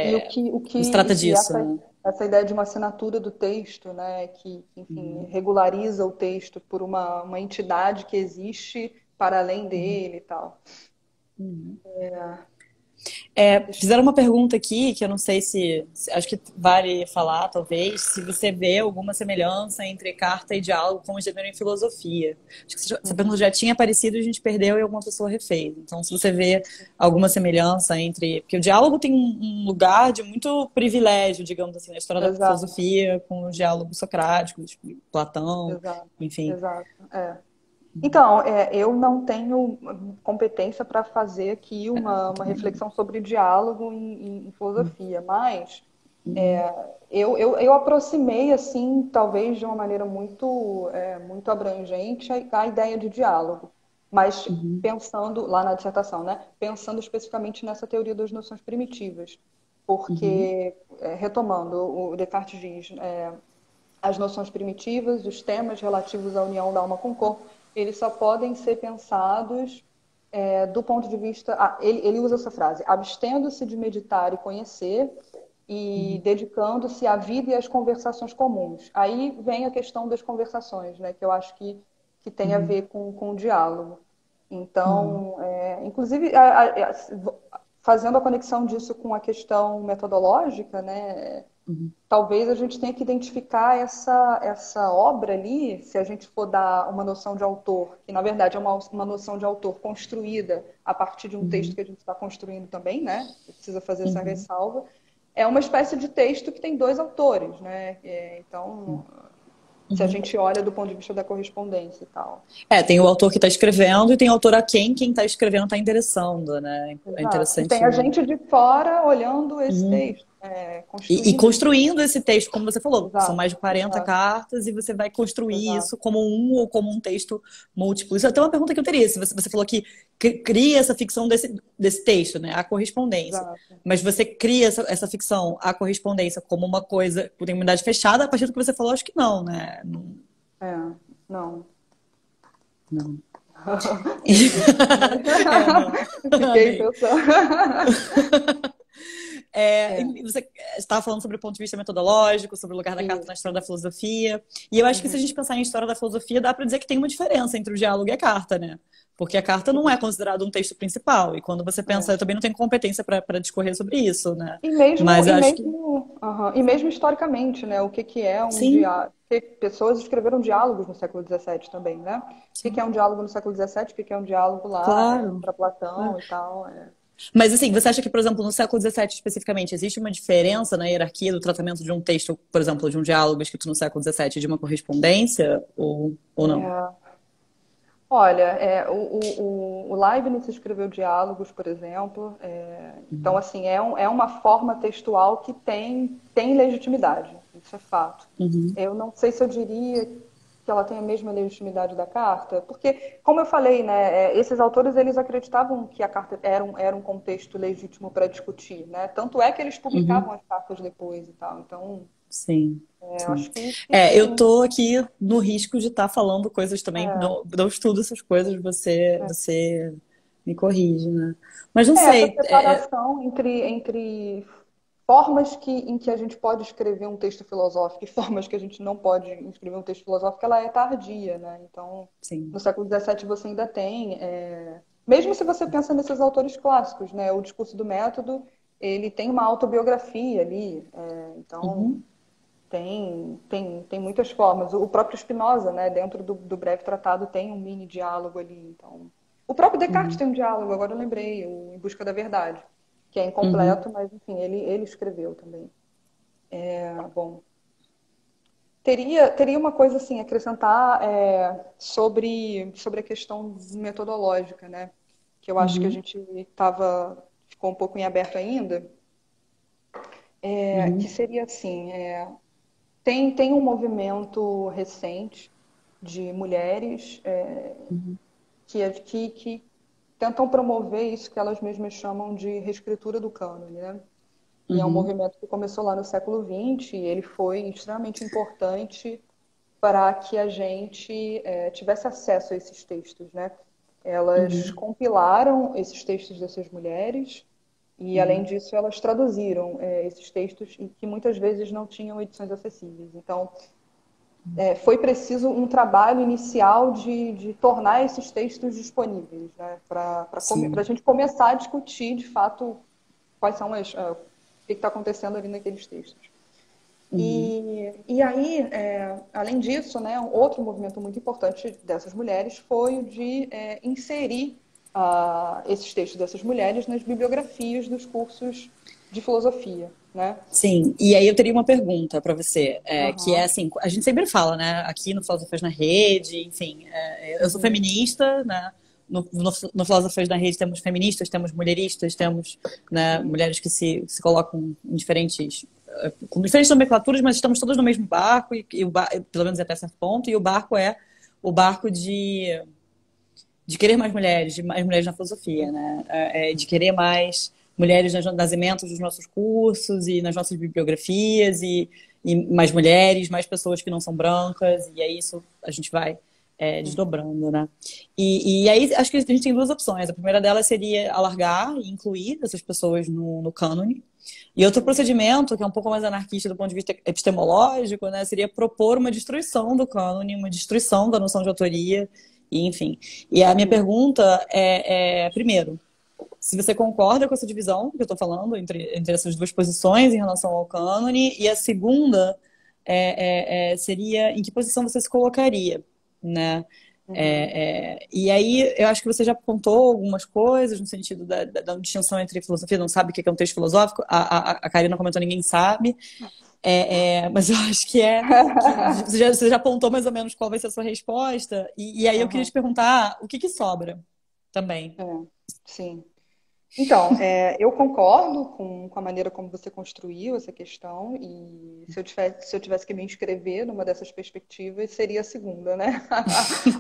E É, o é, que, o que, não se trata e disso, essa, né? essa ideia de uma assinatura do texto, né, que, enfim, Uhum, regulariza o texto por uma entidade que existe para além uhum, dele e tal. uhum. Fizeram uma pergunta aqui que eu não sei acho que vale falar, talvez, se você vê alguma semelhança entre carta e diálogo como gênero em filosofia. Acho que essa pergunta já tinha aparecido e a gente perdeu e alguma pessoa refez. Então, se você vê alguma semelhança entre. Porque o diálogo tem um lugar de muito privilégio, digamos assim, na história da Exato, filosofia, com os diálogos socráticos, tipo, Platão, exato, enfim. exato. É. Então, eu não tenho competência para fazer aqui uma Também não. reflexão sobre diálogo em filosofia, mas eu aproximei, assim, talvez de uma maneira muito abrangente, a ideia de diálogo, mas Uhum, pensando, lá na dissertação, né? Pensando especificamente nessa teoria das noções primitivas, uhum, porque, retomando, o Descartes diz, as noções primitivas, os temas relativos à união da alma com o corpo, eles só podem ser pensados do ponto de vista. Ele usa essa frase: abstendo-se de meditar e conhecer e uhum, dedicando-se à vida e às conversações comuns. Aí vem a questão das conversações, né, que eu acho que tem a uhum, ver com o diálogo. uhum, Então, inclusive, fazendo a conexão disso com a questão metodológica, né, uhum, talvez a gente tenha que identificar essa obra ali, se a gente for dar uma noção de autor, que na verdade é uma noção de autor construída a partir de um texto uhum, que a gente está construindo também, né? Precisa fazer essa uhum. ressalva. É uma espécie de texto que tem dois autores, né? Então, se a Uhum. gente olha do ponto de vista da correspondência e tal. Tem o autor que está escrevendo e tem o autor a quem está escrevendo está interessando, né? É Exato. E tem interessante. a gente de fora olhando esse Uhum. texto, E construindo esse texto. construindo esse texto, como você falou, são Exato, mais de 40 exato, cartas e você vai construir exato, isso como um ou como um texto múltiplo. Isso é até uma pergunta que eu teria. Se você falou que cria essa ficção desse texto, né? A correspondência. exato. Mas você cria essa ficção, a correspondência, como uma coisa com unidade fechada, a partir do que você falou, acho que não, né? Não. É, não. Não. Entendi. Não. Fiquei Nem. pensando. É, E você estava falando sobre o ponto de vista metodológico, sobre o lugar da carta na isso. história da filosofia. E eu acho que se a Uhum, gente pensar em história da filosofia, dá para dizer que tem uma diferença entre o diálogo e a carta, né? Porque a carta não é sim. considerada um texto principal. E quando você pensa, É. eu também não tenho competência para discorrer sobre isso, né? E mesmo, Mas e eu acho que mesmo, aham, e mesmo historicamente, né? O que que é um sim, diálogo? Pessoas escreveram diálogos no século XVII também, né? O que sim, é um diálogo no século XVII? O que é um diálogo lá claro. para Claro. Platão e tal? Mas assim, você acha que, por exemplo, no século XVII especificamente, existe uma diferença na hierarquia do tratamento de um texto, por exemplo, de um diálogo escrito no século XVII, de uma correspondência, ou não? Olha, o Leibniz escreveu diálogos, por exemplo. Então, Uhum. assim, é uma forma textual que tem legitimidade, isso é fato. Uhum. Eu não sei se eu diria que ela tem a mesma legitimidade da carta, porque, como eu falei, né, esses autores eles acreditavam que a carta era um contexto legítimo para discutir, né? Tanto é que eles publicavam Uhum. as cartas depois e tal. Então, Sim, eu sim. acho que Eu sim. tô aqui no risco de estar falando coisas também, É, não estudo essas coisas, você me corrige, né? Mas não essa sei. separação entre formas em que a gente pode escrever um texto filosófico e formas que a gente não pode escrever um texto filosófico, ela é tardia, né? Então, no Sim. século XVII você ainda tem, mesmo se você pensa nesses autores clássicos, né? O Discurso do Método, ele tem uma autobiografia ali, então Uhum, tem muitas formas. O próprio Spinoza, né? Dentro do Breve Tratado tem um mini diálogo ali, então... O próprio Descartes uhum, tem um diálogo, agora eu lembrei, o Em Busca da Verdade, que é uhum, incompleto, mas enfim, ele escreveu também. Bom, teria uma coisa assim, acrescentar sobre a questão metodológica, né? Que eu acho que a uhum, gente ficou um pouco em aberto ainda, que uhum, seria assim, tem um movimento recente de mulheres uhum, que tentam promover isso que elas mesmas chamam de reescritura do cânone, né? E é um uhum, movimento que começou lá no século XX e ele foi extremamente importante para que a gente tivesse acesso a esses textos, né? Elas uhum, compilaram esses textos dessas mulheres e, além uhum. disso, elas traduziram esses textos e que muitas vezes não tinham edições acessíveis. Então, foi preciso um trabalho inicial de tornar esses textos disponíveis, né? Para a Sim. gente começar a discutir, de fato, quais são o que está acontecendo ali naqueles textos. Uhum. E aí, além disso, né, um outro movimento muito importante dessas mulheres foi o de inserir esses textos dessas mulheres nas bibliografias dos cursos de filosofia, né? Sim, e aí eu teria uma pergunta para você, que é Aham. assim, a gente sempre fala, né, aqui no Filosofas na Rede, enfim, eu sou Uhum. feminista, né, no Filosofas na Rede temos feministas, temos mulheristas, temos, né, Sim. mulheres que se colocam em com diferentes nomenclaturas, mas estamos todas no mesmo barco, pelo menos até certo ponto, e o barco é o barco de querer mais mulheres, de mais mulheres na filosofia, né? De querer mais mulheres nas ementas dos nossos cursos e nas nossas bibliografias e mais mulheres, mais pessoas que não são brancas, e aí isso a gente vai Uhum. desdobrando, né? E aí acho que a gente tem duas opções. A primeira delas seria alargar e incluir essas pessoas no cânone. E outro Sim. procedimento, que é um pouco mais anarquista do ponto de vista epistemológico, né, seria propor uma destruição do cânone, uma destruição da noção de autoria, e enfim. E a minha Uhum. pergunta primeiro, se você concorda com essa divisão que eu estou falando entre essas duas posições em relação ao cânone, e a segunda seria em que posição você se colocaria, né? Uhum. E aí eu acho que você já apontou algumas coisas no sentido da distinção entre filosofia, não sabe o que é um texto filosófico, a Karina comentou, ninguém sabe, mas eu acho que você já apontou mais ou menos qual vai ser a sua resposta, e aí eu queria Aham. te perguntar o que sobra também. É, sim. Então, eu concordo com a maneira como você construiu essa questão, e se eu tivesse que me inscrever numa dessas perspectivas, seria a segunda, né?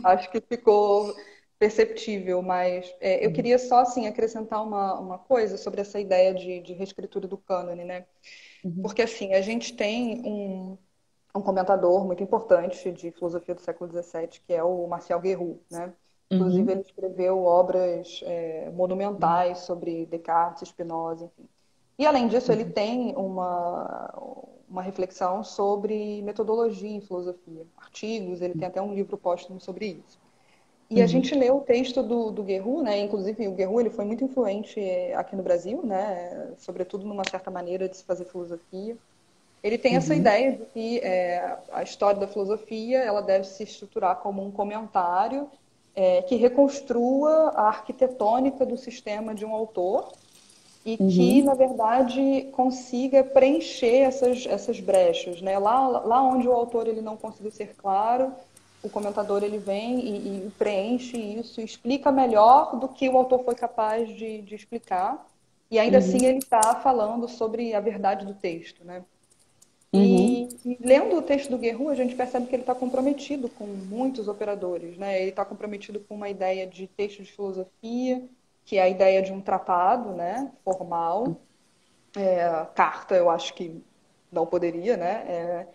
Acho que ficou perceptível, mas eu Uhum. queria só assim, acrescentar uma coisa sobre essa ideia de reescritura do cânone, né? Uhum. Porque assim, a gente tem um comentador muito importante de filosofia do século XVII, que é o Martial Guerroux, né? Inclusive, Uhum. ele escreveu obras monumentais sobre Descartes, Spinoza, enfim. E, além disso, ele Uhum. tem uma reflexão sobre metodologia em filosofia, artigos, ele tem até um livro póstumo sobre isso. E a Uhum. gente lê o texto do Guerroux, né? Inclusive, o Guerroux ele foi muito influente aqui no Brasil, né? Sobretudo numa certa maneira de se fazer filosofia. Ele tem essa Uhum. ideia de que a história da filosofia ela deve se estruturar como um comentário que reconstrua a arquitetônica do sistema de um autor e que, Uhum. na verdade, consiga preencher essas brechas, né? Lá onde o autor ele não conseguiu ser claro, o comentador ele vem e preenche isso, e explica melhor do que o autor foi capaz de explicar, e ainda Uhum. assim ele está falando sobre a verdade do texto, né? Uhum. E lendo o texto do Guerrero, a gente percebe que ele está comprometido com muitos operadores, né? Ele está comprometido com uma ideia de texto de filosofia, que é a ideia de um tratado, né, formal. Carta, eu acho que não poderia, né?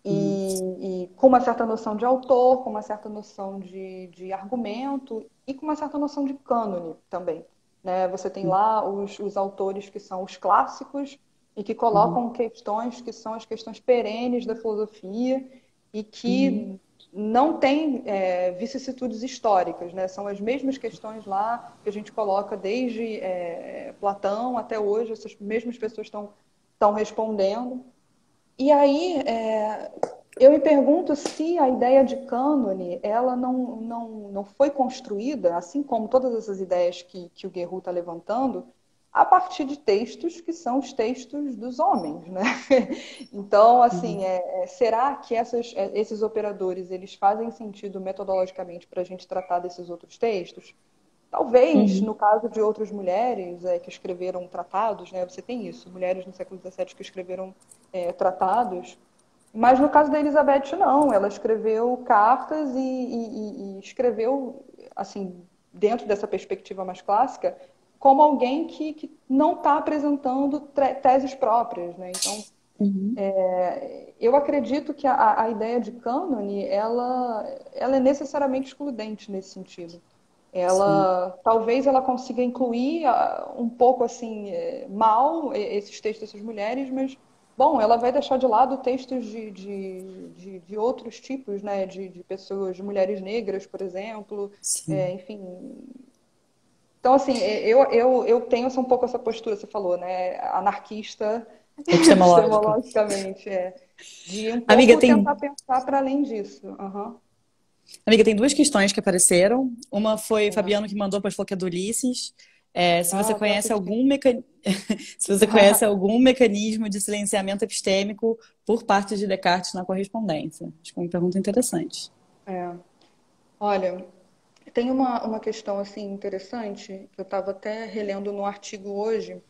Uhum. E com uma certa noção de autor, com uma certa noção de argumento e com uma certa noção de cânone também. Né? Você tem lá os autores que são os clássicos e que Uhum. colocam questões que são as questões perenes da filosofia e Uhum. que não têm vicissitudes históricas, né? São as mesmas questões lá que a gente coloca desde Platão até hoje, essas mesmas pessoas estão respondendo. E aí, eu me pergunto se a ideia de cânone, ela não foi construída, assim como todas essas ideias que o Guerrero está levantando, a partir de textos que são os textos dos homens, né? Então, assim, Uhum. será que esses operadores, eles fazem sentido metodologicamente para a gente tratar desses outros textos? Talvez, Uhum. no caso de outras mulheres que escreveram tratados, né, você tem isso, mulheres no século XVII que escreveram tratados, mas no caso da Elizabeth, não. Ela escreveu cartas e escreveu, assim, dentro dessa perspectiva mais clássica, como alguém que não está apresentando teses próprias, né? Então, Uhum. eu acredito que a ideia de cânone, ela é necessariamente excludente nesse sentido. Sim. Talvez ela consiga incluir um pouco assim mal esses textos dessas mulheres, mas bom, ela vai deixar de lado textos de outros tipos, né, de pessoas, de mulheres negras, por exemplo, Sim. enfim. Então, assim, eu tenho um pouco essa postura, você falou, né? Anarquista, Epistemológica. epistemologicamente, de um Amiga, pouco tem tentar pensar para além disso. Aham. Amiga, tem duas questões que apareceram. Uma foi É. Fabiano que mandou, depois falou que é do Ulisses. Se você Ah, vou conhece assistir. algum se você conhece algum mecanismo de silenciamento epistêmico por parte de Descartes na correspondência. Acho que é uma pergunta interessante. É. Olha, tem uma questão assim interessante que eu estava até relendo no artigo hoje,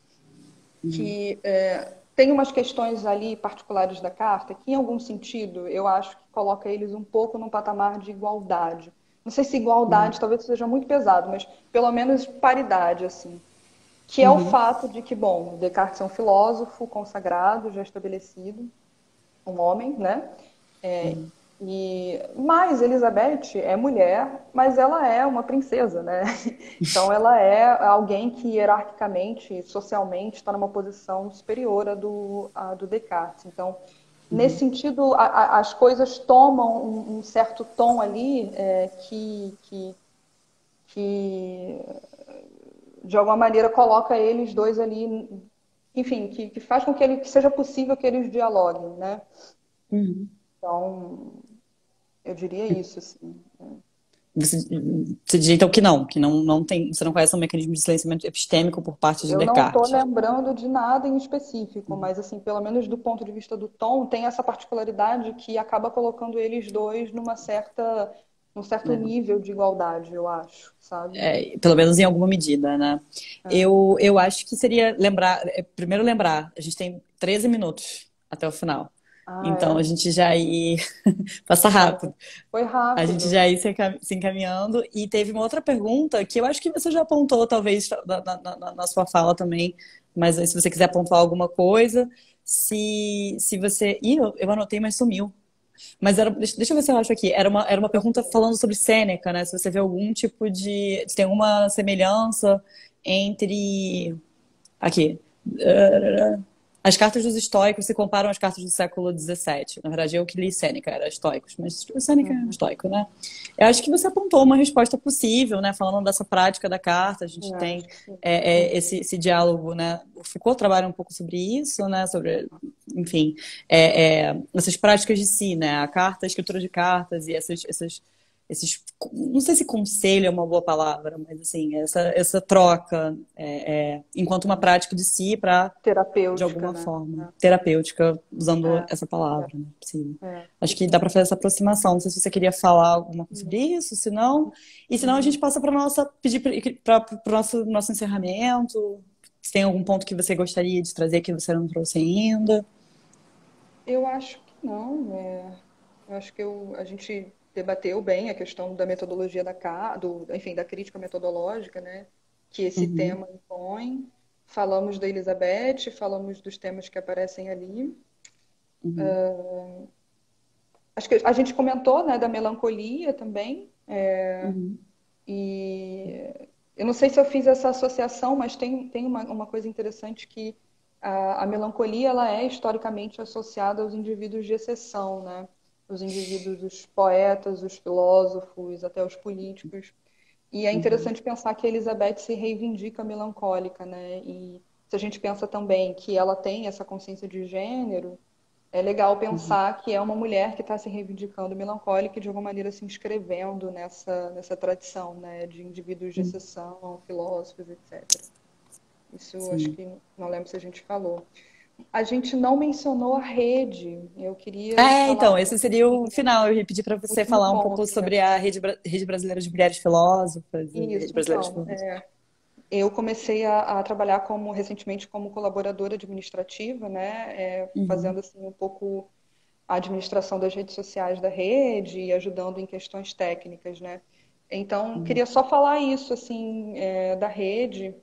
que tem umas questões ali particulares da carta que, em algum sentido, eu acho que coloca eles um pouco num patamar de igualdade. Não sei se igualdade talvez seja muito pesado, mas pelo menos paridade, assim. Que é o Uhum, fato de que, bom, Descartes é um filósofo consagrado, já estabelecido, um homem, né? É, uhum, mas Elizabeth é mulher, mas ela é uma princesa, né? Então ela é alguém que hierarquicamente, socialmente, está numa posição superior à do Descartes. Então, nesse uhum, sentido, as coisas tomam um certo tom ali que, de alguma maneira, coloca eles dois ali, enfim, que faz com que seja possível que eles dialoguem, né? uhum. Então, eu diria isso, assim. Você, você diria então que não tem, você não conhece um mecanismo de silenciamento epistêmico por parte de Eu não estou Descartes. lembrando de nada em específico, mas assim, pelo menos do ponto de vista do tom, tem essa particularidade que acaba colocando eles dois num certo Né? nível de igualdade, eu acho, sabe? Pelo menos em alguma medida, né? É. Eu acho que seria lembrar, primeiro lembrar, a gente tem 13 minutos até o final. Ah, Então a é? gente já ir passa Caramba. rápido. Foi A gente rápido. já ir se encaminhando. E teve uma outra pergunta que eu acho que você já apontou, talvez, na sua fala também. Mas aí, se você quiser pontuar alguma coisa, se você. Ih, eu anotei, mas sumiu. Mas era, deixa eu ver se eu acho aqui. Era uma pergunta falando sobre Sêneca, né? Se você vê algum tipo de. Se tem alguma semelhança entre. Aqui. As cartas dos estoicos se comparam às cartas do século XVII. Na verdade, eu que li Sêneca, era estoicos, mas o Sêneca é Uhum. estoico, né? Eu acho que você apontou uma resposta possível, né? Falando dessa prática da carta, a gente tem Acho que sim. Uhum. esse diálogo, né? O Foucault trabalha um pouco sobre isso, né? Sobre, enfim, essas práticas de si, né? A carta, a escritura de cartas e esses, não sei se conselho é uma boa palavra, mas assim, essa troca enquanto uma prática de si para de Terapêutica, alguma né? forma terapêutica, usando É, essa palavra, né? Sim. é, Acho que dá sim. para fazer essa aproximação. Não sei se você queria falar alguma coisa sobre isso, se não, e se não a Uhum. gente passa para nossa pedir para o nosso encerramento. Se tem algum ponto que você gostaria de trazer que você não trouxe ainda. Eu acho que não. Eu acho que a gente debateu bem a questão da metodologia enfim, da crítica metodológica, né, que esse Uhum, tema impõe. Falamos da Elizabeth, falamos dos temas que aparecem ali. uhum, Acho que a gente comentou, né, da melancolia também. uhum, E eu não sei se eu fiz essa associação, mas tem uma coisa interessante que a melancolia ela é historicamente associada aos indivíduos de exceção, né? Os indivíduos, os poetas, os filósofos, até os políticos. E é uhum, interessante pensar que a Elizabeth se reivindica melancólica, né? E se a gente pensa também que ela tem essa consciência de gênero, é legal uhum, pensar que é uma mulher que está se reivindicando melancólica e de alguma maneira se inscrevendo nessa tradição, né, de indivíduos de uhum. exceção, filósofos, etc. Isso acho Sim. que não lembro se a gente falou. A gente não mencionou a rede. Eu queria falar Então, um esse seria pouquinho, o final. Eu ia pedir para você último falar um pouco ponto, né? sobre a Rede Brasileira de Mulheres Filósofas e Rede Isso, Brasileira de então, Filósofos. eu comecei a trabalhar recentemente como colaboradora administrativa, né, Uhum, fazendo assim um pouco a administração das redes sociais da rede e ajudando em questões técnicas, né? Então, uhum, queria só falar isso, assim, da rede.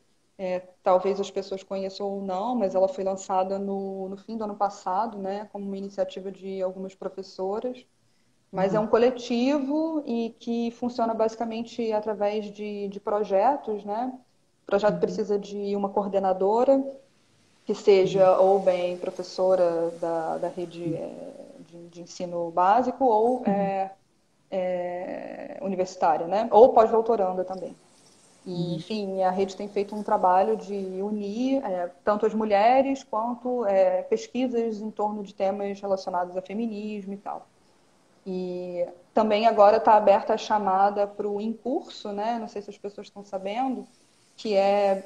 Talvez as pessoas conheçam ou não, mas ela foi lançada no fim do ano passado, né, como uma iniciativa de algumas professoras. Mas é um uhum, coletivo e que funciona basicamente através de projetos, né? O projeto uhum, precisa de uma coordenadora, que uhum, seja ou bem professora da rede de ensino básico ou uhum. universitária, né? Ou pós-doutoranda também. E, enfim, a rede tem feito um trabalho de unir tanto as mulheres quanto pesquisas em torno de temas relacionados a feminismo e tal. E também agora está aberta a chamada para o Incurso, né? Não sei se as pessoas estão sabendo,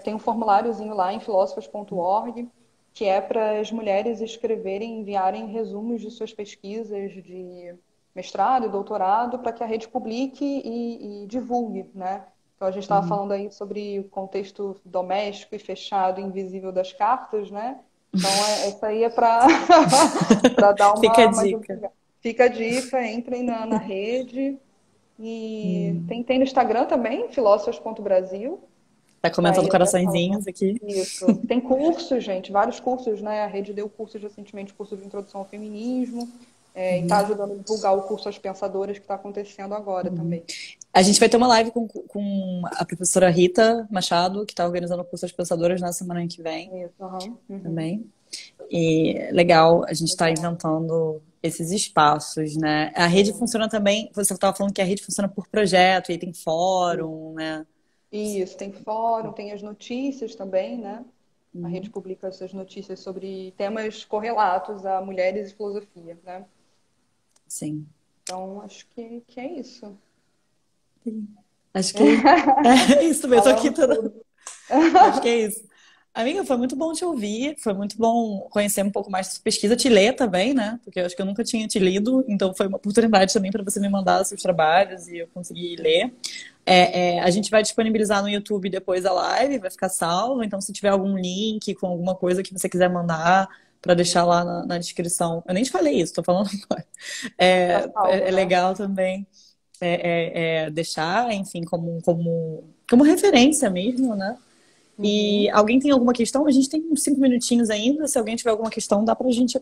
tem um formuláriozinho lá em filósofas.org, que é para as mulheres escreverem, enviarem resumos de suas pesquisas de mestrado e doutorado para que a rede publique e divulgue, né? Então a gente estava Uhum. falando aí sobre o contexto doméstico e fechado, invisível das cartas, né? Então essa aí é para para dar Fica a uma dica. divulgada. Fica a dica, entrem na rede. E Hum. tem no Instagram também, filósofos.brasil. Tá Tá comentando aí aberta lá. coraçõezinhos aqui. Isso. Tem cursos, gente, vários cursos, né? A rede deu cursos recentemente, curso de introdução ao feminismo, e está ajudando a divulgar o curso As Pensadoras que está acontecendo agora também. A gente vai ter uma live com a professora Rita Machado, que está organizando o curso das pensadoras na semana que vem Isso, aham. Uhum. também. E legal, a gente está Legal. inventando esses espaços, né? A rede funciona também, você estava falando que a rede funciona por projeto, e aí tem fórum, né? Isso, tem fórum, tem as notícias também, né? A rede publica essas notícias sobre temas correlatos a mulheres e filosofia, né? Sim. Então, acho que é isso. Acho que é isso mesmo, tô aqui Falamos toda. tudo. Acho que é isso. Amiga, foi muito bom te ouvir, foi muito bom conhecer um pouco mais da sua pesquisa, te ler também, né? Porque eu acho que eu nunca tinha te lido, então foi uma oportunidade também para você me mandar seus trabalhos e eu conseguir ler. A gente vai disponibilizar no YouTube depois a live, vai ficar salvo, então se tiver algum link com alguma coisa que você quiser mandar para deixar lá na descrição. Eu nem te falei isso, tô falando agora. Tá salvo, É né? legal também deixar, enfim, como referência mesmo, né? E Uhum. alguém tem alguma questão? A gente tem uns 5 minutinhos ainda. Se alguém tiver alguma questão, dá pra gente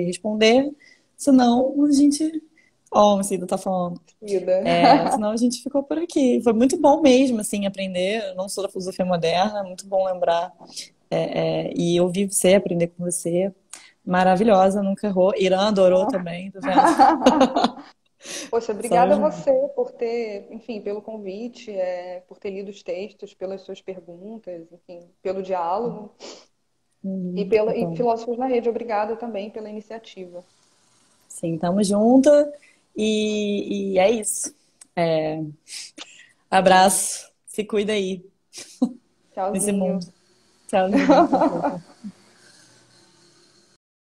responder. Senão, a gente. Ó, o Cida tá falando. Ida. Senão a gente ficou por aqui. Foi muito bom mesmo, assim, aprender. Eu não sou da filosofia moderna, é muito bom lembrar. E ouvir você, aprender com você. Maravilhosa, nunca errou. Irã adorou também, tá vendo? Poxa, Só obrigada a os... você por ter, enfim, pelo convite, por ter lido os textos, pelas suas perguntas, enfim, pelo diálogo Tá e bom. Filósofos na Rede, obrigada também pela iniciativa. Sim, tamo junta. E é isso. Abraço. Se cuida aí nesse Tchauzinho. mundo. Tchauzinho. Até a próxima.